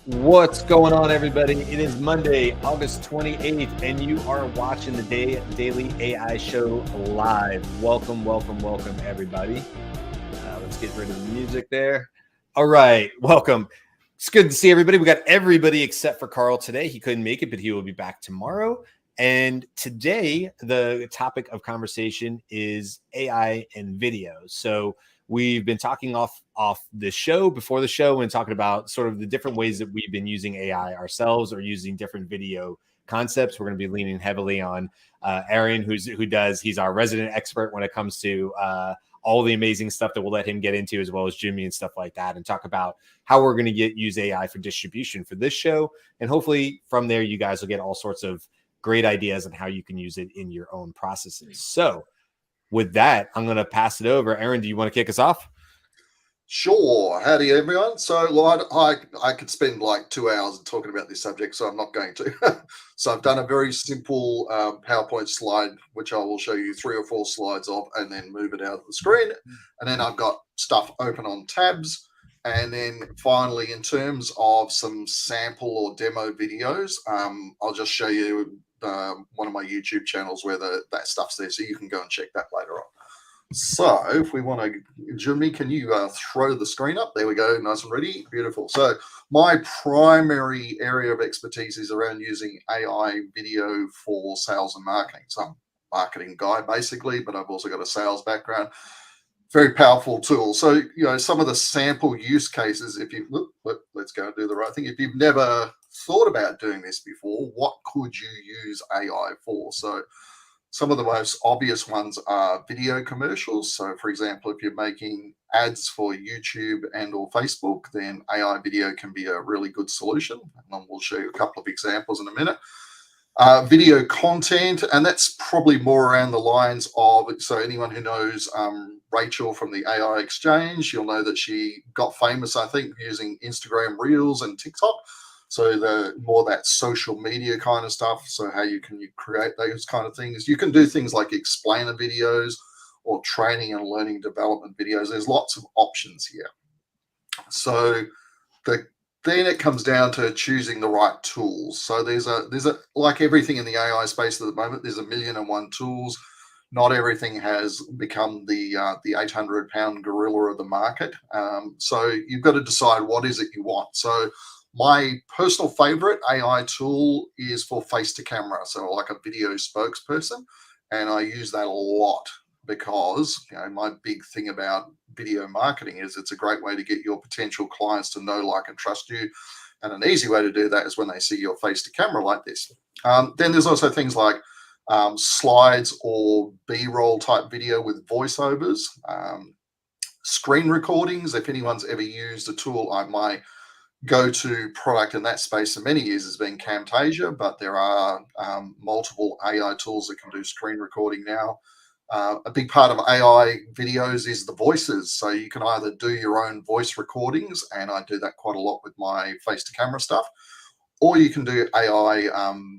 What's going on, everybody? It is Monday, August 28th, and you are watching the Daily AI Show live. Welcome, everybody. Let's get rid of the music there. All right, welcome. It's good to see everybody. We got everybody except for Carl today. He couldn't make it, but he will be back tomorrow. And today, the topic of conversation is AI and video. So we've been talking off the show, before the show, and talking about sort of the different ways that we've been using AI ourselves or using different video concepts. We're going to be leaning heavily on Aaron, he's our resident expert when it comes to all the amazing stuff that we'll let him get into, as well as Jimmy and stuff like that, and talk about how we're going to use AI for distribution for this show. And hopefully from there, you guys will get all sorts of great ideas on how you can use it in your own processes. So with that, I'm going to pass it over. Aaron, do you want to kick us off? Sure. Howdy, everyone. So, Lloyd, I could spend like 2 hours talking about this subject, so I'm not going to. So I've done a very simple PowerPoint slide, which I will show you 3 or 4 slides of, and then move it out of the screen. And then I've got stuff open on tabs. And then finally, in terms of some sample or demo videos, I'll just show you one of my YouTube channels where that stuff's there, so you can go and check that later on. So if we want to, Jimmy, can you throw the screen up? There we go, nice and ready, beautiful. So my primary area of expertise is around using AI video for sales and marketing. So I'm a marketing guy basically, but I've also got a sales background. Very powerful tool. So, some of the sample use cases, let's go and do the right thing. If you've never thought about doing this before, what could you use AI for? So some of the most obvious ones are video commercials. So, for example, if you're making ads for YouTube and or Facebook, then AI video can be a really good solution. And we'll show you a couple of examples in a minute. Video content, and that's probably more around the lines of, so anyone who knows Rachel from the AI Exchange, you'll know that she got famous, I think, using Instagram Reels and TikTok. So the more that social media kind of stuff. So how you create those kind of things. You can do things like explainer videos or training and learning development videos. There's lots of options here. So then it comes down to choosing the right tools. So there's a like everything in the AI space at the moment, there's 1,000,001 tools. Not everything has become the 800-pound gorilla of the market. So you've got to decide what is it you want. So my personal favorite AI tool is for face to camera. So like a video spokesperson. And I use that a lot because my big thing about video marketing is it's a great way to get your potential clients to know, like, and trust you. And an easy way to do that is when they see your face to camera like this. Then there's also things like slides or B-roll type video with voiceovers, screen recordings. If anyone's ever used a tool, my go-to product in that space for many years has been Camtasia, but there are multiple AI tools that can do screen recording now. A big part of AI videos is the voices. So you can either do your own voice recordings, and I do that quite a lot with my face-to-camera stuff, or you can do AI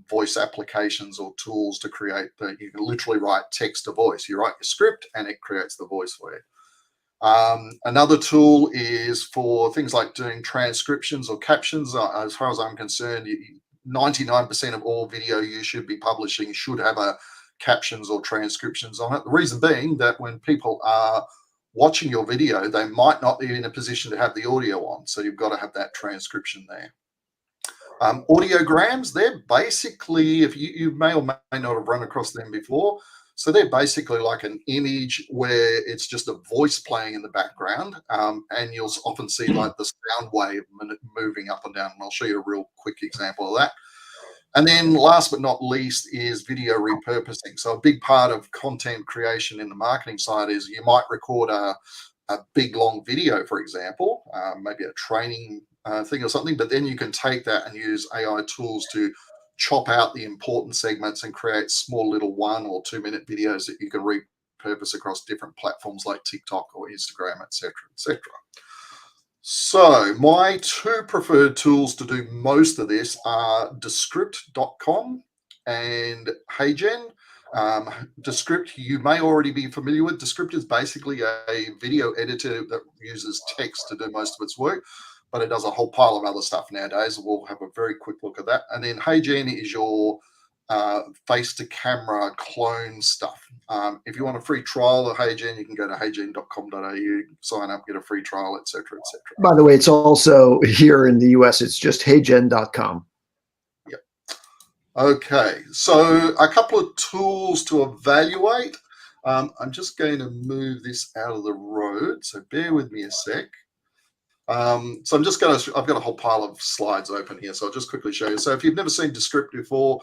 voice applications or tools to create you can literally write text to voice. You write your script and it creates the voice for you. Another tool is for things like doing transcriptions or captions. As far as I'm concerned, 99% of all video you should be publishing should have captions or transcriptions on it. The reason being that when people are watching your video, they might not be in a position to have the audio on. So you've got to have that transcription there. Audiograms, they're basically, if you may or may not have run across them before, so they're basically like an image where it's just a voice playing in the background, and you'll often see like the sound wave moving up and down, and I'll show you a real quick example of that. And then last but not least is video repurposing. So a big part of content creation in the marketing side is you might record a big long video, for example, maybe a training thing or something, but then you can take that and use AI tools to chop out the important segments and create small little 1 or 2 minute videos that you can repurpose across different platforms like TikTok or Instagram, etc., etc. So my 2 preferred tools to do most of this are Descript.com and HeyGen. Descript, you may already be familiar with. Descript is basically a video editor that uses text to do most of its work. but it does a whole pile of other stuff nowadays. We'll have a very quick look at that. And then HeyGen is your face-to-camera clone stuff. If you want a free trial of HeyGen, you can go to heygen.com.au, sign up, get a free trial, etc., etc. By the way, it's also here in the US, it's just heygen.com. Yep. Okay, so a couple of tools to evaluate. I'm just going to move this out of the road, so bear with me a sec. So I've got a whole pile of slides open here, so I'll just quickly show you. So if you've never seen Descript before,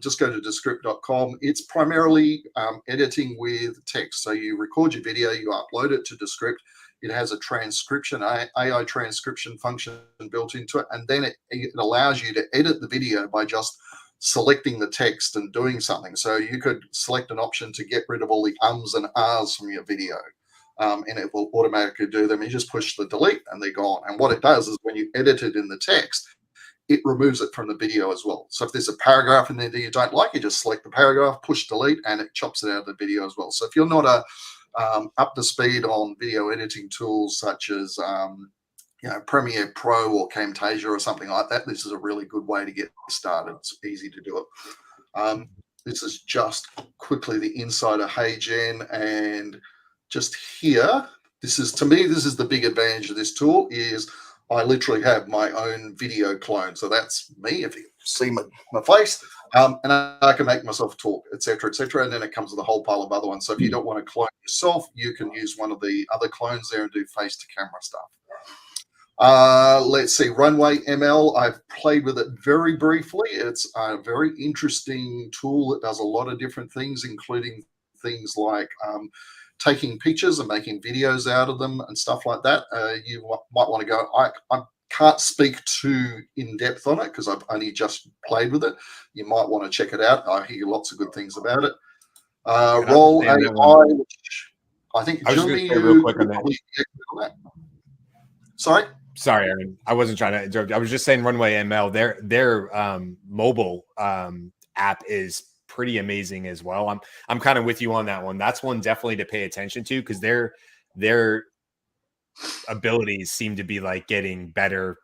just go to descript.com. It's primarily editing with text. So you record your video, you upload it to Descript. It has a transcription, AI transcription function built into it, and then it allows you to edit the video by just selecting the text and doing something. So you could select an option to get rid of all the ums and ahs from your video, and it will automatically do them. You just push the delete and they're gone. And what it does is when you edit it in the text, it removes it from the video as well. So if there's a paragraph in there that you don't like, you just select the paragraph, push delete, and it chops it out of the video as well. So if you're not up to speed on video editing tools such as Premiere Pro or Camtasia or something like that, this is a really good way to get started. It's easy to do it. This is just quickly the inside of HeyGen, and just here, to me, this is the big advantage of this tool is I literally have my own video clone. So that's me, if you see my face, and I can make myself talk, etc., etc. And then it comes with a whole pile of other ones. So if you don't want to clone yourself, you can use one of the other clones there and do face-to-camera stuff. Let's see, Runway ML. I've played with it very briefly. It's a very interesting tool that does a lot of different things, including things like taking pictures and making videos out of them and stuff like that. You might want to go. I can't speak too in depth on it because I've only just played with it. You might want to check it out. I hear lots of good things about it. Roll AI, which I think Jeremy, real quick on that. Sorry, Aaron. I wasn't trying to interrupt. I was just saying Runway ML. Their mobile app is pretty amazing as well. I'm kind of with you on that one. That's one definitely to pay attention to because their abilities seem to be like getting better,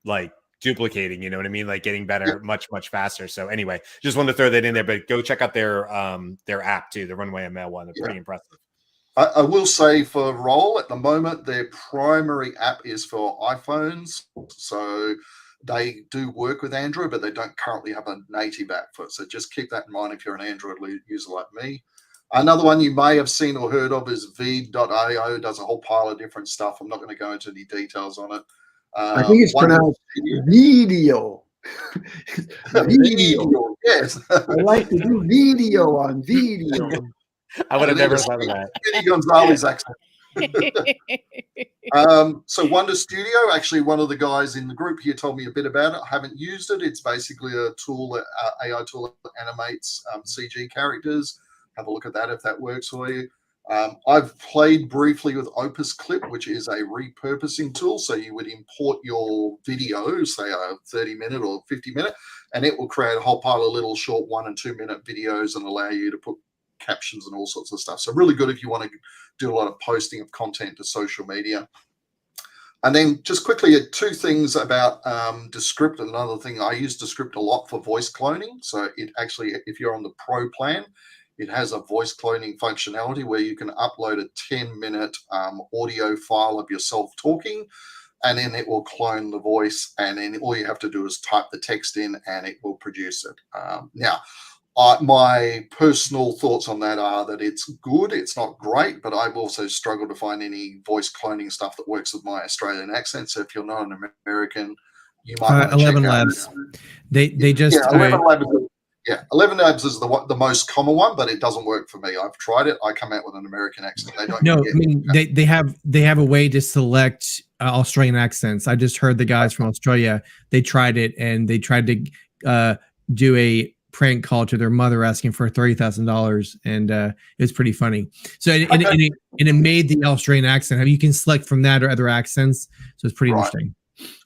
like duplicating, you know what I mean? Like getting better much faster. So anyway, just wanted to throw that in there, but go check out their app too, the Runway ML one. It's pretty impressive. I will say for Roll at the moment, their primary app is for iPhones. So they do work with Android, but they don't currently have a native app for it. So just keep that in mind if you're an Android user like me. Another one you may have seen or heard of is Veed.io. Does a whole pile of different stuff. I'm not going to go into any details on it. I think it's pronounced video. Video, yes. I like to do video on video. I would have never thought of that. Vinny Gonzalez accent. So Wonder Studio, actually one of the guys in the group here told me a bit about it. I haven't used it. It's basically a tool, that AI tool that animates CG characters. Have a look at that if that works for you. I've played briefly with Opus Clip, which is a repurposing tool. So you would import your video, say a 30-minute or 50-minute, and it will create a whole pile of little short 1 and 2 minute videos and allow you to put captions and all sorts of stuff. So really good if you want to do a lot of posting of content to social media. And then just quickly, 2 things about Descript. Another thing, I use Descript a lot for voice cloning. So it actually, if you're on the Pro plan, it has a voice cloning functionality where you can upload a 10-minute audio file of yourself talking, and then it will clone the voice, and then all you have to do is type the text in and it will produce it. Now, my personal thoughts on that are that it's good. It's not great, but I've also struggled to find any voice cloning stuff that works with my Australian accent. So if you're not an American, you might 11 Labs. They just 11 Labs. Yeah, 11 Labs is the most common one, but it doesn't work for me. I've tried it. I come out with an American accent. They don't. No, I mean they have a way to select Australian accents. I just heard the guys from Australia. They tried it and they tried to do a prank call to their mother asking for $30,000, and it was pretty funny. So it made the Australian accent. You can select from that or other accents, so it's pretty interesting.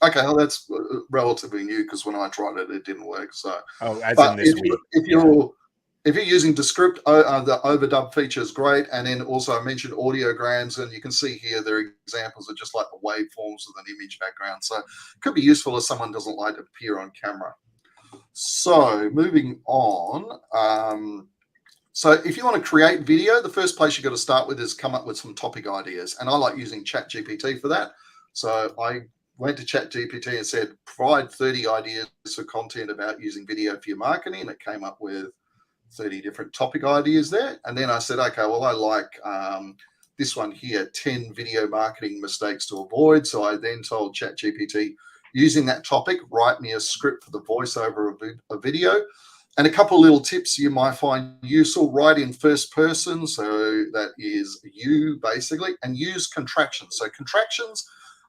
Okay, well that's relatively new because when I tried it, it didn't work. So, as in this week. if you're using Descript, the overdub feature is great. And then also I mentioned audiograms, and you can see here there are examples of just like the waveforms with an image background. So it could be useful if someone doesn't like to appear on camera. So moving on. So if you want to create video, the first place you've got to start with is come up with some topic ideas. And I like using ChatGPT for that. So I went to ChatGPT and said, provide 30 ideas for content about using video for your marketing. And it came up with 30 different topic ideas there. And then I said, okay, well, I like this one here, 10 video marketing mistakes to avoid. So I then told ChatGPT, using that topic, write me a script for the voiceover of a video. And a couple of little tips you might find useful. Write in first person, so that is you basically, and use contractions. So contractions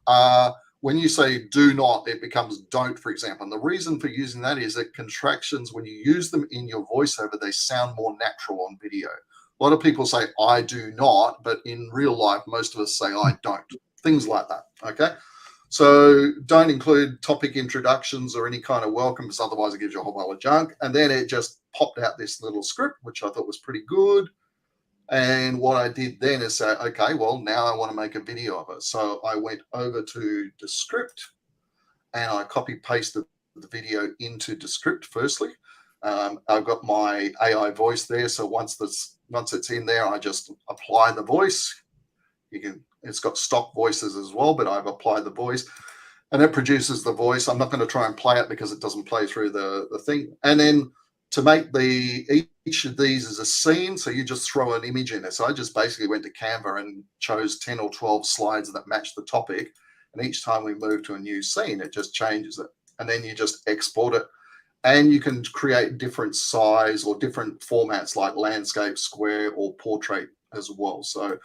are when you say do not, it becomes don't, for example. And the reason for using that is that contractions, when you use them in your voiceover, they sound more natural on video. A lot of people say I do not, but in real life, most of us say I don't. Things like that, okay? So don't include topic introductions or any kind of welcome, because otherwise it gives you a whole pile of junk. And then it just popped out this little script, which I thought was pretty good. And what I did then is say, okay, well, now I want to make a video of it. So I went over to Descript and I copy pasted the video into Descript firstly. I've got my AI voice there. So once it's in there, I just apply the voice. It's got stock voices as well, but I've applied the voice and it produces the voice. I'm not going to try and play it because it doesn't play through the thing. And then to make each of these as a scene, so you just throw an image in there. So I just basically went to Canva and chose 10 or 12 slides that match the topic. And each time we move to a new scene, it just changes it. And then you just export it. And you can create different size or different formats like landscape, square, or portrait as well. So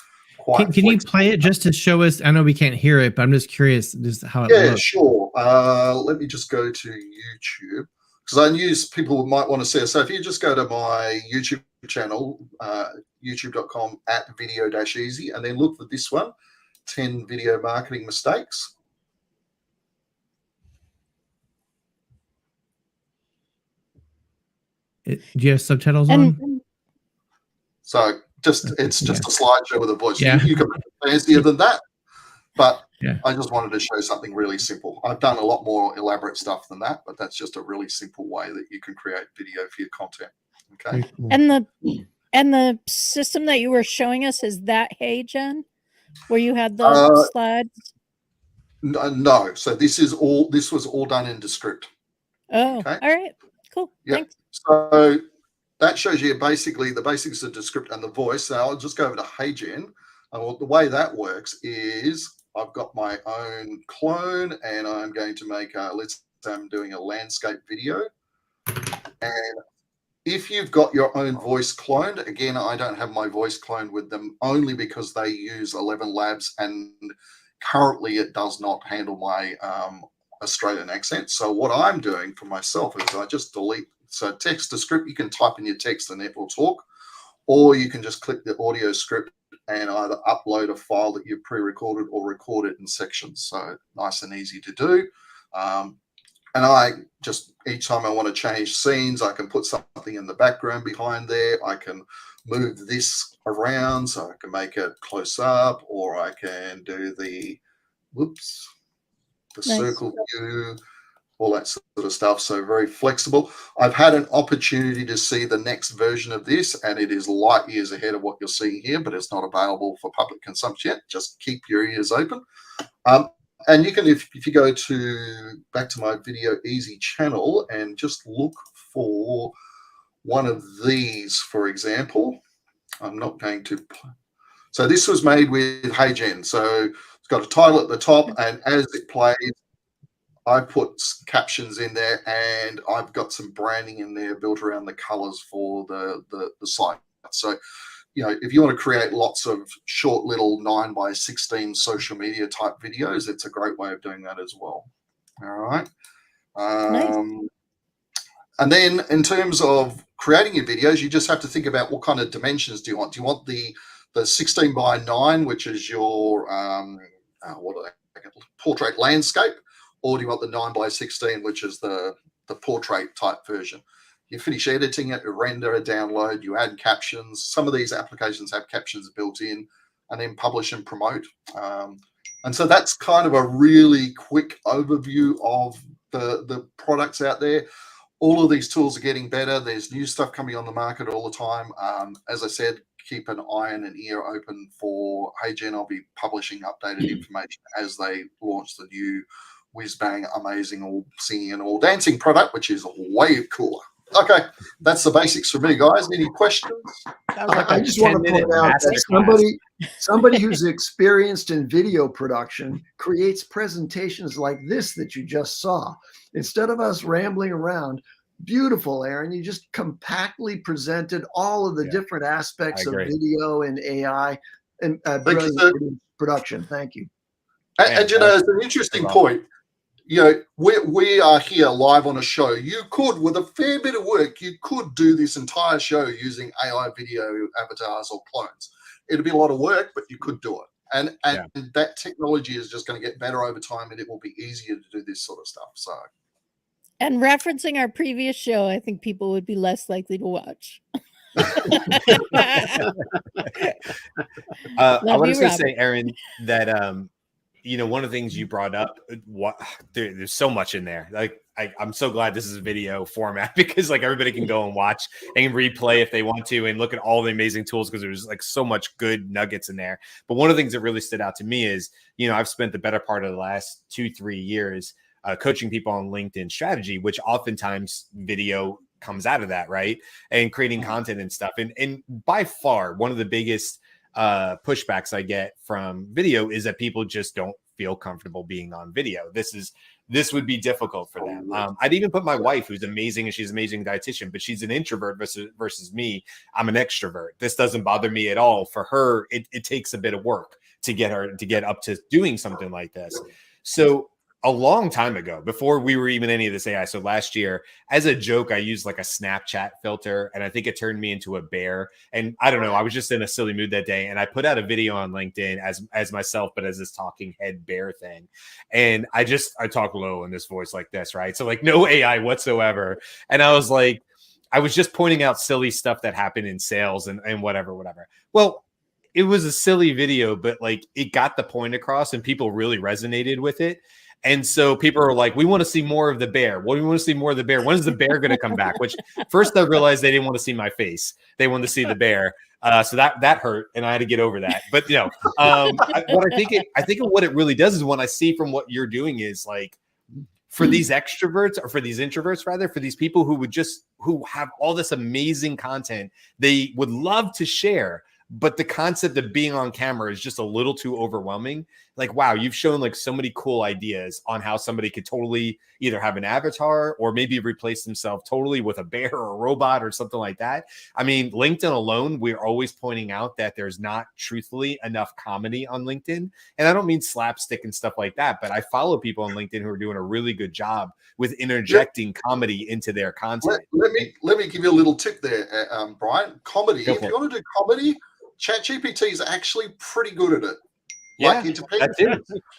can you play it just to show us? I know we can't hear it, but I'm just curious just how it looks. Yeah, sure. Let me just go to YouTube, because I knew people might want to see it. So if you just go to my YouTube channel, youtube.com/video-easy, and then look for this one, 10 video marketing mistakes. Do you have subtitles on? So it's just a slideshow with a voice. Yeah. You can make it fancier than that, but yeah. I just wanted to show something really simple. I've done a lot more elaborate stuff than that, but that's just a really simple way that you can create video for your content. Okay. Cool. And the system that you were showing us, is that HeyGen, where you had the slides? No. So this was all done in Descript. Oh, okay. All right. Cool. Yeah. Thanks. So that shows you basically the basics of Descript and the voice. Now I'll just go over to HeyGen. And the way that works is I've got my own clone, and I'm going to make let's say I'm doing a landscape video. And if you've got your own voice cloned, again, I don't have my voice cloned with them only because they use 11 Labs, and currently it does not handle my Australian accent. So what I'm doing for myself is I just delete. So text to script, you can type in your text and it will talk, or you can just click the audio script and either upload a file that you've pre-recorded or record it in sections. So nice and easy to do. And I just, each time I want to change scenes, I can put something in the background behind there. I can move this around, so I can make it close up, or I can do the circle view, all that sort of stuff. So very flexible. I've had an opportunity to see the next version of this, and it is light years ahead of what you're seeing here, but it's not available for public consumption yet. Just keep your ears open. And you can, if you go back to my Video Easy channel and just look for one of these, for example. I'm not going to. So this was made with HeyGen. So it's got a title at the top, and as it plays, I put captions in there, and I've got some branding in there built around the colors for the site. So, if you want to create lots of short little 9:16 social media type videos, it's a great way of doing that as well. All right. Nice. And then in terms of creating your videos, you just have to think about what kind of dimensions do you want. Do you want the 16:9, which is your portrait landscape? Or do you want the 9:16, which is the portrait type version? You finish editing it, you render, download, you add captions. Some of these applications have captions built in, and then publish and promote. And so that's kind of a really quick overview of the products out there. All of these tools are getting better. There's new stuff coming on the market all the time. As I said, keep an eye and an ear open for HeyGen. I'll be publishing updated information as they launch the new whiz-bang, amazing, all singing and all dancing product, which is way cooler. Okay, that's the basics for me, guys. Any questions? I just want to point out that somebody who's experienced in video production creates presentations like this that you just saw. Instead of us rambling around, beautiful, Aaron. You just compactly presented all of the different aspects of video and AI and brilliant production. Thank you. And you know, it's an interesting point. You know, we are here live on a show. You could, with a fair bit of work, you could do this entire show using AI video avatars or clones. It'd be a lot of work, but you could do it. And that technology is just going to get better over time, and it will be easier to do this sort of stuff. So, and referencing our previous show, I think people would be less likely to watch. I want to say, Aaron, that you know, one of the things you brought up, there's so much in there. Like, I'm so glad this is a video format, because like everybody can go and watch and replay if they want to and look at all the amazing tools, because there's like so much good nuggets in there. But one of the things that really stood out to me is, you know, I've spent the better part of the last 2-3 years coaching people on LinkedIn strategy, which oftentimes video comes out of that, right? And creating content and stuff. And by far, one of the biggest pushbacks I get from video is that people just don't feel comfortable being on video. This would be difficult for them. I'd even put my wife, who's amazing, and she's an amazing dietitian, but she's an introvert versus me. I'm an extrovert. This doesn't bother me at all. For her, it takes a bit of work to get her to get up to doing something like this. So a long time ago, before we were even any of this AI. So last year, as a joke, I used like a Snapchat filter, and I think it turned me into a bear. And I don't know, I was just in a silly mood that day, and I put out a video on LinkedIn as myself, but as this talking head bear thing. And I talk low in this voice like this, right? So like no AI whatsoever. And I was like, I was just pointing out silly stuff that happened in sales and whatever. Well, it was a silly video, but like it got the point across, and people really resonated with it. And so people are like, we want to see more of the bear. Well, we want to see more of the bear. When is the bear going to come back? Which first I realized they didn't want to see my face. They wanted to see the bear. So that hurt, and I had to get over that. But you know, I think what it really does is, when I see from what you're doing is like, for these extroverts, or for these introverts rather, for these people who have all this amazing content they would love to share, but the concept of being on camera is just a little too overwhelming. Like, wow, you've shown like so many cool ideas on how somebody could totally either have an avatar or maybe replace themselves totally with a bear or a robot or something like that. I mean, LinkedIn alone, we're always pointing out that there's not truthfully enough comedy on LinkedIn. And I don't mean slapstick and stuff like that, but I follow people on LinkedIn who are doing a really good job with interjecting comedy into their content. Let me give you a little tip there, Brian. Comedy. If you want to do comedy, ChatGPT is actually pretty good at it. Yeah, like, it depends.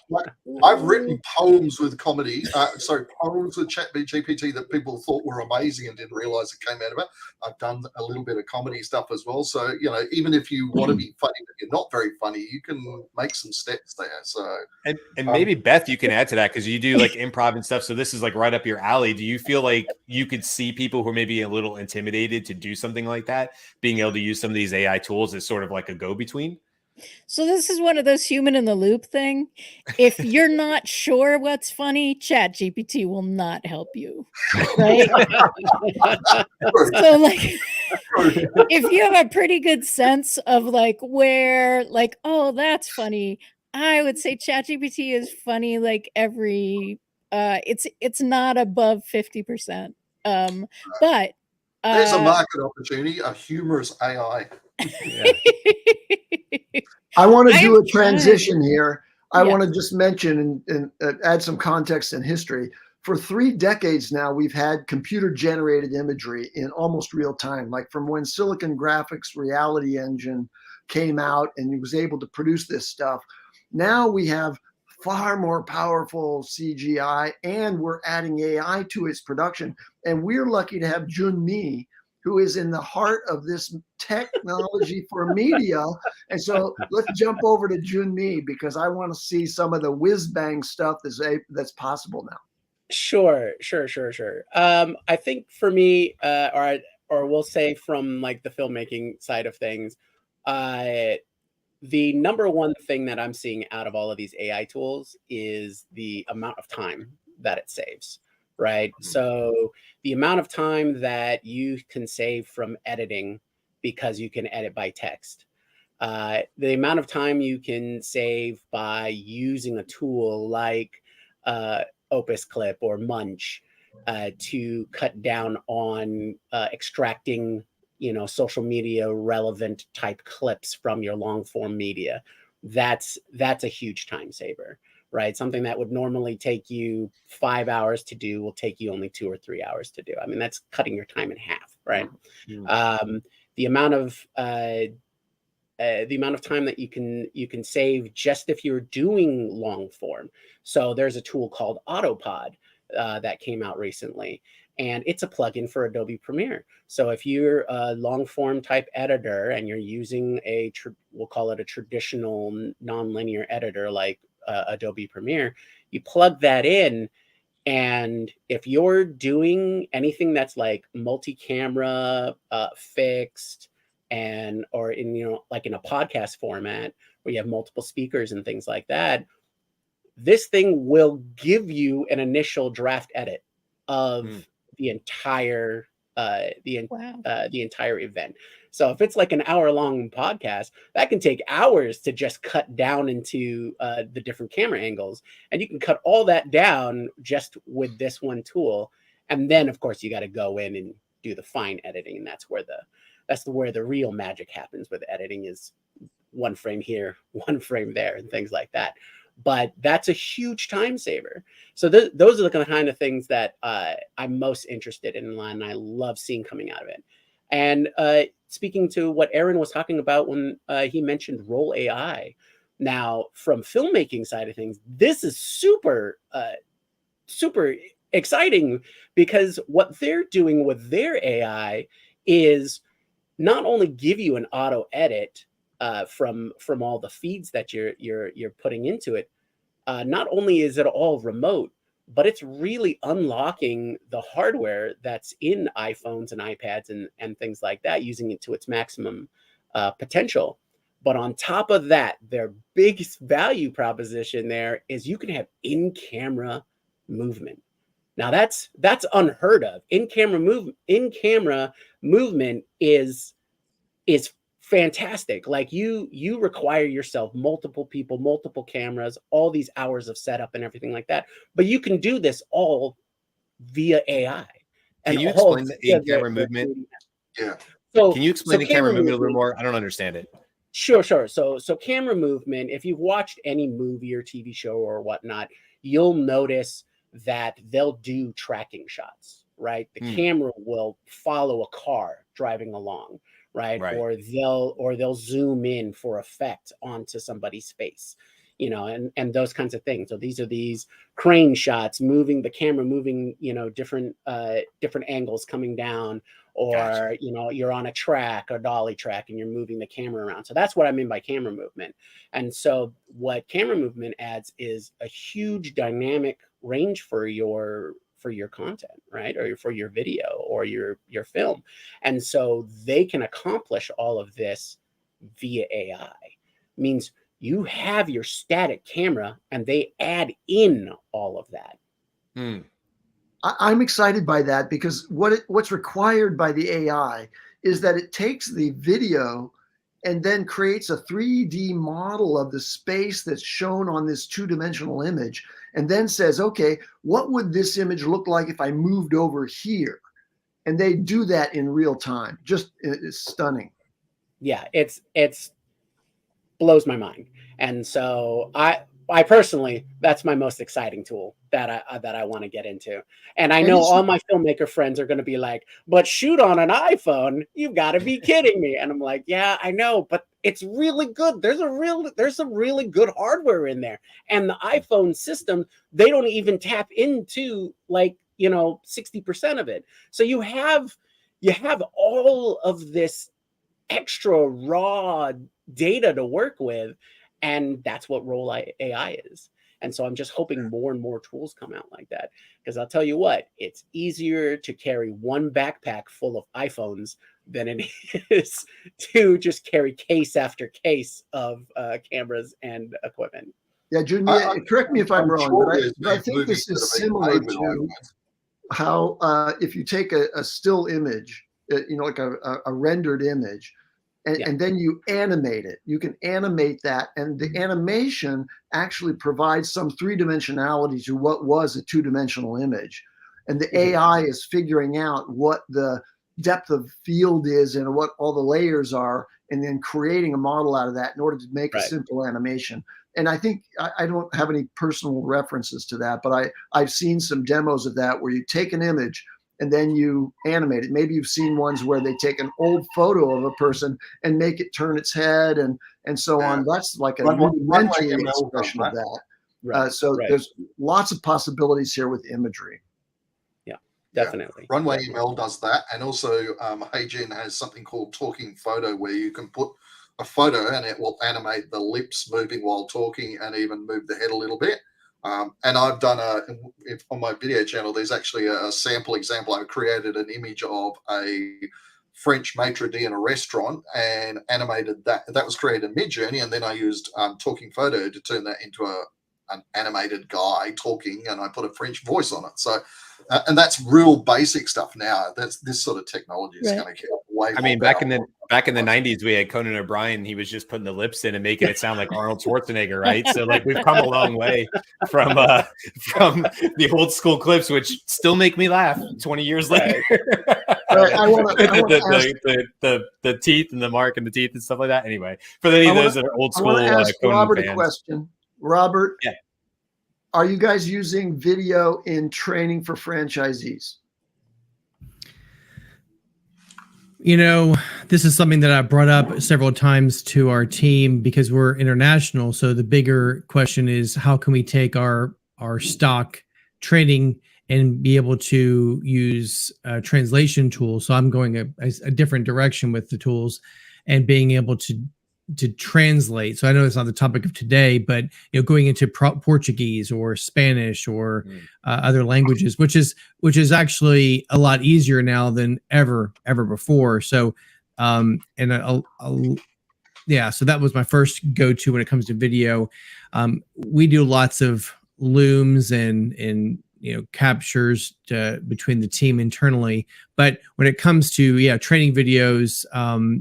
Like, I've written poems with poems with ChatGPT that people thought were amazing and didn't realize it came out of it. I've done a little bit of comedy stuff as well. So, you know, even if you want to be funny, but you're not very funny, you can make some steps there. So, and maybe Beth, you can add to that, because you do like improv and stuff. So this is like right up your alley. Do you feel like you could see people who are maybe a little intimidated to do something like that, being able to use some of these AI tools as sort of like a go-between? So this is one of those human in the loop thing. If you're not sure what's funny, ChatGPT will not help you, right? So like, if you have a pretty good sense of like where, like, oh, that's funny, I would say ChatGPT is funny like every it's not above 50%. But there's a market opportunity, a humorous AI. Yeah. I want to do a transition here. I want to just mention and add some context and history. For 3 decades now, we've had computer-generated imagery in almost real time, like from when Silicon Graphics Reality Engine came out and it was able to produce this stuff. Now we have far more powerful CGI, and we're adding AI to its production. And we're lucky to have Junmi, who is in the heart of this technology for media. And so let's jump over to Junmi, because I want to see some of the whiz bang stuff that's possible now. Sure. I think for me, or we'll say from like the filmmaking side of things, the number one thing that I'm seeing out of all of these AI tools is the amount of time that it saves, right? Mhm. So the amount of time that you can save from editing because you can edit by text, the amount of time you can save by using a tool like Opus Clip or Munch to cut down on extracting social media relevant type clips from your long form media. That's a huge time saver, right? Something that would normally take you 5 hours to do will take you only 2 or 3 hours to do. I mean, that's cutting your time in half, right? Mm-hmm. The amount of time that you can save just if you're doing long form. So there's a tool called Autopod that came out recently, and it's a plugin for Adobe Premiere. So if you're a long form type editor and you're using we'll call it a traditional nonlinear editor like Adobe Premiere, you plug that in. And if you're doing anything that's like multi-camera, fixed, or in like in a podcast format where you have multiple speakers and things like that, this thing will give you an initial draft edit of the entire entire event. So if it's like an hour-long podcast, that can take hours to just cut down into the different camera angles, and you can cut all that down just with this one tool. And then, of course, you got to go in and do the fine editing, and that's where the real magic happens with editing, is one frame here, one frame there, and things like that. But that's a huge time saver. So those are the kind of things that I'm most interested in, and I love seeing coming out of it. And speaking to what Aaron was talking about when he mentioned Roll AI, now from filmmaking side of things, this is super exciting, because what they're doing with their AI is not only give you an auto edit from all the feeds that you're putting into it. Not only is it all remote, but it's really unlocking the hardware that's in iPhones and iPads and things like that, using it to its maximum potential. But on top of that, their biggest value proposition there is you can have in-camera movement. Now that's unheard of. In-camera movement is fantastic. Like you require yourself multiple people, multiple cameras, all these hours of setup and everything like that. But you can do this all via AI. Can you explain the in-camera movement? Yeah. So can you explain the camera movement a little more? I don't understand it. Sure. So camera movement, if you've watched any movie or TV show or whatnot, you'll notice that they'll do tracking shots, right? The camera will follow a car driving along. Right. Or they'll zoom in for effect onto somebody's face, and those kinds of things. So these are these crane shots, moving the camera, different angles coming down, or, gotcha. You're on a track or dolly track and you're moving the camera around. So that's what I mean by camera movement. And so what camera movement adds is a huge dynamic range for your content, right? Or for your video or your film. And so they can accomplish all of this via AI. Means you have your static camera and they add in all of that. I'm excited by that, because what's required by the AI is that it takes the video and then creates a 3D model of the space that's shown on this two-dimensional image, and then says, okay, what would this image look like if I moved over here? And they do that in real time. It's stunning. Yeah, it's blows my mind. And so I personally, that's my most exciting tool that I want to get into. And I know all my filmmaker friends are going to be like, but shoot on an iPhone, you've got to be kidding me. And I'm like, yeah, I know, but it's really good. There's some really good hardware in there. And the iPhone system, they don't even tap into 60% of it. So you have all of this extra raw data to work with. And that's what role AI is. And so I'm just hoping more and more tools come out like that. Because I'll tell you what, it's easier to carry one backpack full of iPhones than it is to just carry case after case of cameras and equipment. Yeah, Junior, correct me if I'm wrong, but I think this is similar to how if you take a still image, like a rendered image, and then you animate it. You can animate that, and the animation actually provides some three-dimensionality to what was a two-dimensional image. And the AI is figuring out what the depth of field is and what all the layers are, and then creating a model out of that in order to make a simple animation. And I think I don't have any personal references to that, but I've seen some demos of that where you take an image and then you animate it. Maybe you've seen ones where they take an old photo of a person and make it turn its head and so on. That's like a rudimentary expression of that. So there's lots of possibilities here with imagery. Yeah, definitely. Runway ML does that. And also HeyGen has something called Talking Photo, where you can put a photo and it will animate the lips moving while talking and even move the head a little bit. And I've done on my video channel, there's actually a sample example. I created an image of a French maitre d' in a restaurant and animated that. That was created in Midjourney, and then I used Talking Photo to turn that into an animated guy talking, and I put a French voice on it. So, and that's real basic stuff now. That's this sort of technology is going to get way more. I mean, back in the 90s, we had Conan O'Brien. He was just putting the lips in and making it sound like Arnold Schwarzenegger, right? So like we've come a long way from the old school clips, which still make me laugh 20 years later. The teeth and the mark in the teeth and stuff like that. Anyway, for any of those that are old school, I want to ask Conan Robert fans. a question. Robert, are you guys using video in training for franchisees? This is something that I brought up several times to our team because we're international. So the bigger question is, how can we take our stock training and be able to use translation tools? So I'm going a different direction with the tools and being able to translate. So I know it's not the topic of today, but going into Portuguese or Spanish or other languages, which is actually a lot easier now than ever before. So so that was my first go-to when it comes to video. We do lots of looms and captures between the team internally. But when it comes to training videos,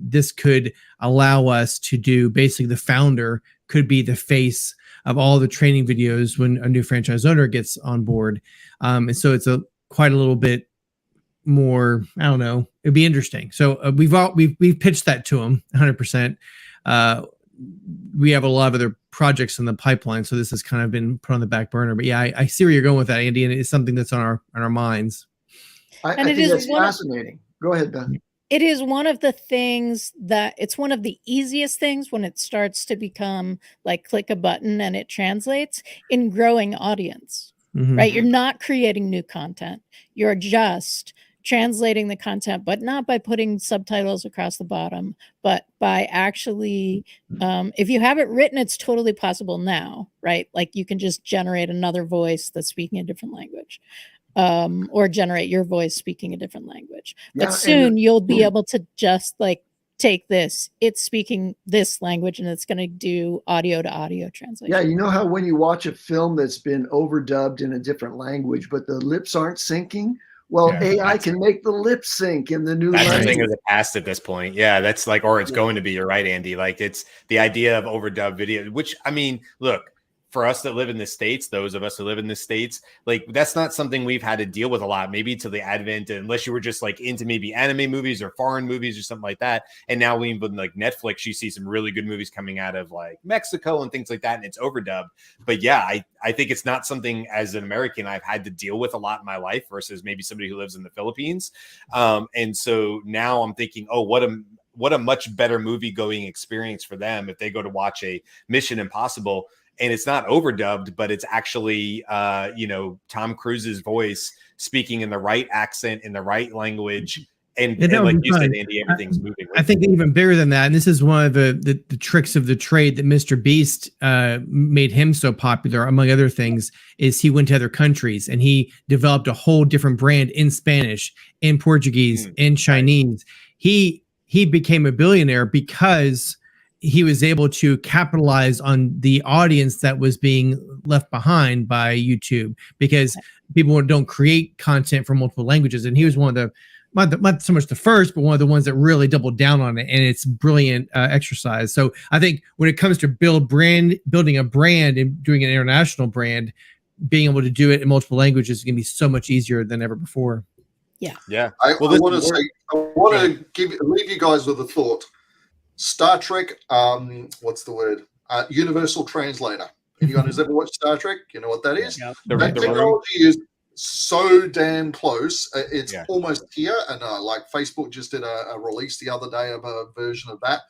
this could allow us to do basically the founder could be the face of all the training videos when a new franchise owner gets on board. And so it's quite a little bit more, I don't know, it'd be interesting. So we've pitched that to them 100%. We have a lot of other projects in the pipeline, so this has kind of been put on the back burner. But I see where you're going with that, Andy, and it's something that's on our minds. I think that's fascinating. Go ahead, Ben. It is one of the things it's one of the easiest things when it starts to become like click a button and it translates in growing audience, right? You're not creating new content. You're just translating the content, but not by putting subtitles across the bottom, but by actually, if you have it written, it's totally possible now, right? Like you can just generate another voice that's speaking a different language, or generate your voice speaking a different language. But soon you'll be able to just like take this, it's speaking this language and it's going to do audio to audio translation. Yeah, you know how when you watch a film that's been overdubbed in a different language, but the lips aren't syncing? Well, AI can make the lip sync in the new language. That's the thing of the past at this point. Yeah, that's like, or it's going to be. You're right, Andy. Like it's the idea of overdubbed video, which I mean, look, for us that live in the States, those of us who live in the States, like that's not something we've had to deal with a lot, maybe to the advent, unless you were just like into maybe anime movies or foreign movies or something like that. And now we even like Netflix, you see some really good movies coming out of like Mexico and things like that, and it's overdubbed. But yeah, I think it's not something as an American I've had to deal with a lot in my life versus maybe somebody who lives in the Philippines. And so now I'm thinking, oh, what a much better movie going experience for them if they go to watch a Mission Impossible. And it's not overdubbed, but it's actually, Tom Cruise's voice speaking in the right accent, in the right language. And like you said, Andy, everything's moving. I think even bigger than that, and this is one of the tricks of the trade that Mr. Beast made him so popular, among other things, is he went to other countries and he developed a whole different brand in Spanish, in Portuguese, in Chinese. He became a billionaire because he was able to capitalize on the audience that was being left behind by YouTube, because people don't create content for multiple languages. And he was one of the, not so much the first, but one of the ones that really doubled down on it. And it's brilliant exercise. So I think when it comes to building a brand and doing an international brand, being able to do it in multiple languages is going to be so much easier than ever before. Yeah. I want to leave you guys with a thought. Star Trek, what's the word? Universal Translator. Anyone who's ever watched Star Trek, you know what that is? Yeah. That technology is so damn close. It's almost here. And like Facebook just did a release the other day of a version of that.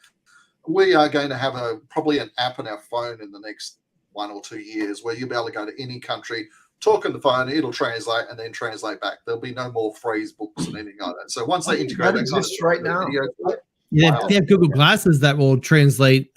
We are going to have probably an app on our phone in the next 1 or 2 years where you'll be able to go to any country, talk on the phone, it'll translate and then translate back. There'll be no more phrase books and anything like that. So once they integrate that exists right now. They have Google Glasses that will translate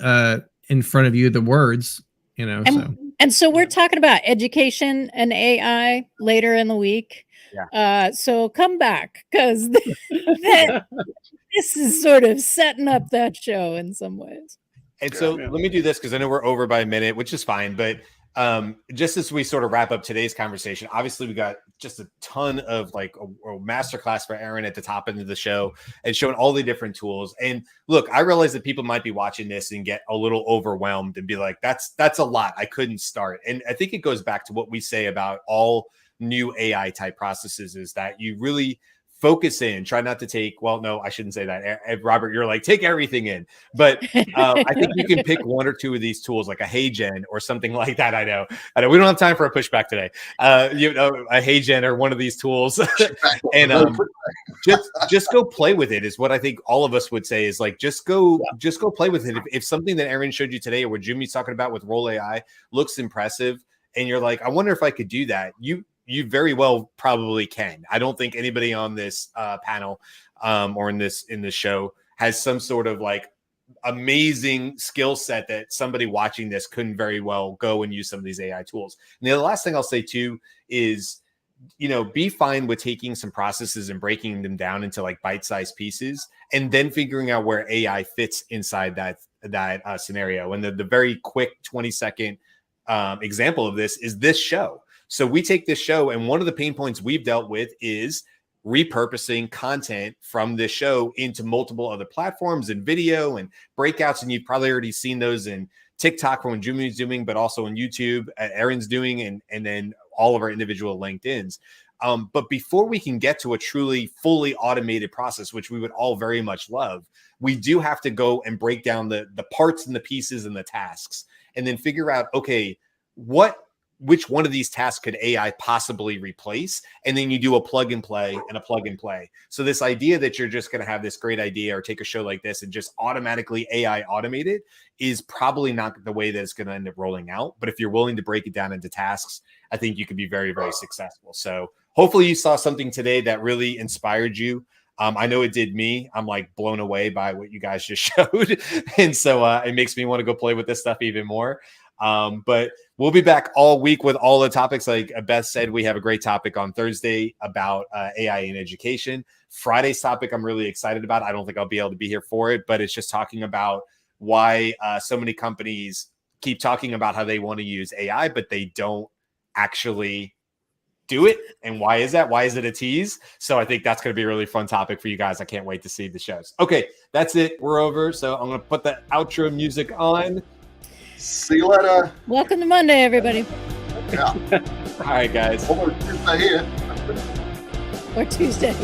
in front of you the words, And so we're talking about education and AI later in the week. Yeah. So come back, because this is sort of setting up that show in some ways. And so let me do this because I know we're over by a minute, which is fine. But just as we sort of wrap up today's conversation, obviously we got just a ton of like a masterclass for Aaron at the top end of the show and showing all the different tools. And look, I realize that people might be watching this and get a little overwhelmed and be like, that's a lot. I couldn't start. And I think it goes back to what we say about all new AI type processes, is that you really focus in, try not to take, well, no, I shouldn't say that. Robert, you're like, take everything in. But I think you can pick 1 or 2 of these tools, like a HeyGen or something like that. I know we don't have time for a pushback today. A HeyGen or one of these tools. And just go play with it is what I think all of us would say, is like, just go play with it. If something that Aaron showed you today or what Jimmy's talking about with Roll AI looks impressive and you're like, I wonder if I could do that, you very well probably can. I don't think anybody on this panel or in this show has some sort of like amazing skill set that somebody watching this couldn't very well go and use some of these AI tools. And the last thing I'll say too is, be fine with taking some processes and breaking them down into like bite-sized pieces and then figuring out where AI fits inside that scenario. And the very quick 20-second example of this is this show. So we take this show, and one of the pain points we've dealt with is repurposing content from this show into multiple other platforms and video and breakouts. And you've probably already seen those in TikTok from when Jimmy's doing, but also on YouTube, Aaron's doing, and then all of our individual LinkedIn's. But before we can get to a truly fully automated process, which we would all very much love, we do have to go and break down the parts and the pieces and the tasks, and then figure out, okay, which one of these tasks could AI possibly replace? And then you do a plug and play and a plug and play. So this idea that you're just going to have this great idea or take a show like this and just automatically AI automate it is probably not the way that it's going to end up rolling out. But if you're willing to break it down into tasks, I think you could be very, very successful. So hopefully you saw something today that really inspired you. I know it did me. I'm like blown away by what you guys just showed. And so it makes me want to go play with this stuff even more. But we'll be back all week with all the topics. Like Beth said, we have a great topic on Thursday about AI in education. Friday's topic I'm really excited about. I don't think I'll be able to be here for it, but it's just talking about why so many companies keep talking about how they want to use AI, but they don't actually do it. And why is that? Why is it a tease? So I think that's going to be a really fun topic for you guys. I can't wait to see the shows. Okay, that's it. We're over. So I'm going to put the outro music on. See you later. Welcome to Monday, everybody. Yeah. All right, guys. Almost Tuesday here. Or Tuesday.